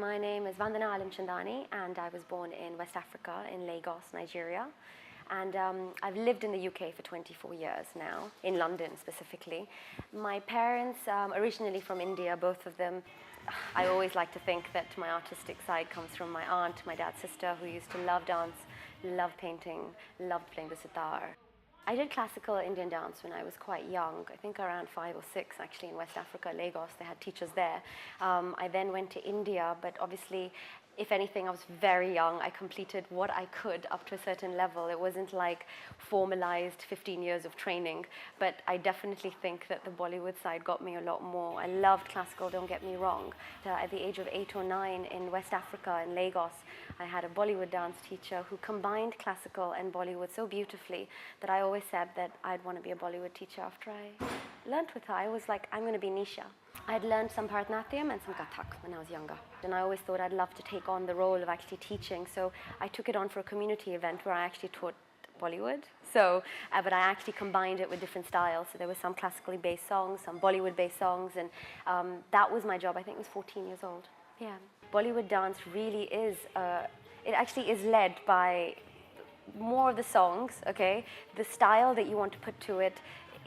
My name is Vandana Alimchandana and I was born in West Africa, in Lagos, Nigeria. And I've lived in the UK for 24 years now, in London specifically. My parents, originally from India, both of them. I always like to think that my artistic side comes from my aunt, my dad's sister, who used to love dance, love painting, loved playing the sitar. I did classical Indian dance when I was quite young, I think around 5 or 6 actually in West Africa, Lagos. They had teachers there. I then went to India, but obviously, if anything, I was very young. I completed what I could up to a certain level. It wasn't like formalized 15 years of training, but I definitely think that the Bollywood side got me a lot more. I loved classical, don't get me wrong. At the age of 8 or 9 in West Africa, in Lagos, I had a Bollywood dance teacher who combined classical and Bollywood so beautifully that I always said that I'd want to be a Bollywood teacher after I learnt with her. I was like, I'm going to be Nisha. I had learned some Bharatanatyam and some Kathak when I was younger. And I always thought I'd love to take on the role of actually teaching. So I took it on for a community event where I actually taught Bollywood. So, but I actually combined it with different styles. So there were some classically based songs, some Bollywood based songs. And that was my job. I think I was 14 years old. Yeah. Bollywood dance really is, it actually is led by more of the songs, okay? The style that you want to put to it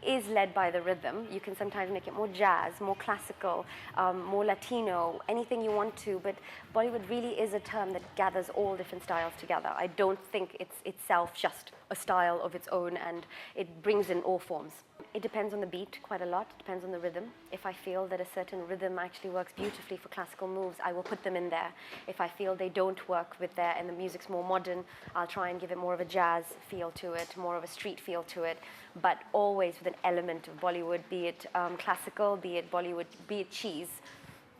is led by the rhythm. You can sometimes make it more jazz, more classical, more Latino, anything you want to, but Bollywood really is a term that gathers all different styles together. I don't think it's itself just a style of its own and it brings in all forms. It depends on the beat quite a lot, it depends on the rhythm. If I feel that a certain rhythm actually works beautifully for classical moves, I will put them in there. If I feel they don't work with there and the music's more modern, I'll try and give it more of a jazz feel to it, more of a street feel to it, but always with an element of Bollywood, be it classical, be it Bollywood, be it cheese.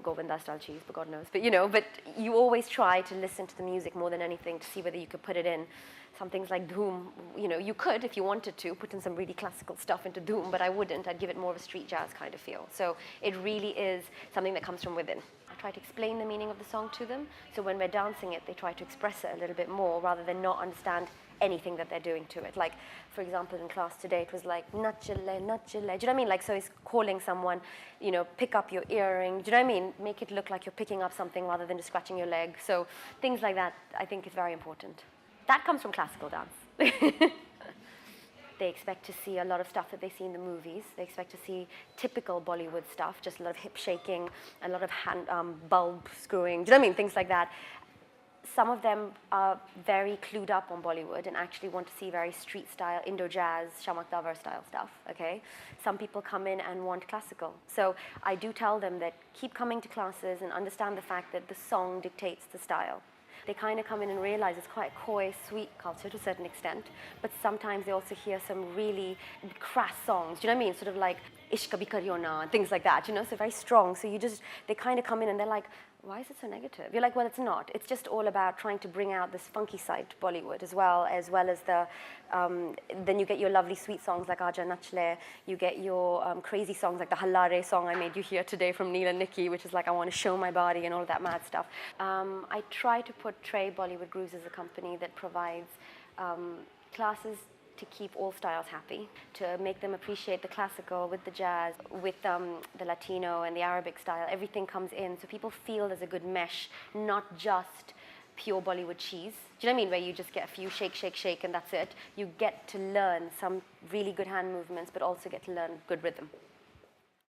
Govinda style cheese, but God knows. But you always try to listen to the music more than anything to see whether you could put it in. Some things like Dhoom, you could, if you wanted to, put in some really classical stuff into Dhoom, but I wouldn't. I'd give it more of a street jazz kind of feel. So it really is something that comes from within. I try to explain the meaning of the song to them, so when we're dancing it, they try to express it a little bit more rather than not understand anything that they're doing to it. Like, for example, in class today, it was like, nachale, nachale. Do you know what I mean? Like, so it's calling someone, pick up your earring. Do you know what I mean? Make it look like you're picking up something rather than just scratching your leg. So things like that, I think, is very important. That comes from classical dance. They expect to see a lot of stuff that they see in the movies. They expect to see typical Bollywood stuff, just a lot of hip shaking, a lot of hand bulb screwing. Do you know what I mean? Things like that. Some of them are very clued up on Bollywood and actually want to see very street style, Indo-jazz, Shamak Davar style stuff, okay? Some people come in and want classical. So I do tell them that keep coming to classes and understand the fact that the song dictates the style. They kind of come in and realize it's quite a coy, sweet culture to a certain extent, but sometimes they also hear some really crass songs, do you know what I mean? Sort of like, Ishq Kabhi Kariyo Na, and things like that, so very strong. So they kind of come in and they're like, why is it so negative? You're like, well, it's not. It's just all about trying to bring out this funky side to Bollywood as well as the, then you get your lovely sweet songs like Aaja Nachle, you get your crazy songs like the Hallare song I made you hear today from Neil and Nikki, which is like, I want to show my body and all of that mad stuff. I try to portray Bollywood Grooves as a company that provides classes to keep all styles happy, to make them appreciate the classical with the jazz, with the Latino and the Arabic style. Everything comes in, so people feel there's a good mesh, not just pure Bollywood cheese. Do you know what I mean? Where you just get a few shake, shake, shake, and that's it. You get to learn some really good hand movements, but also get to learn good rhythm.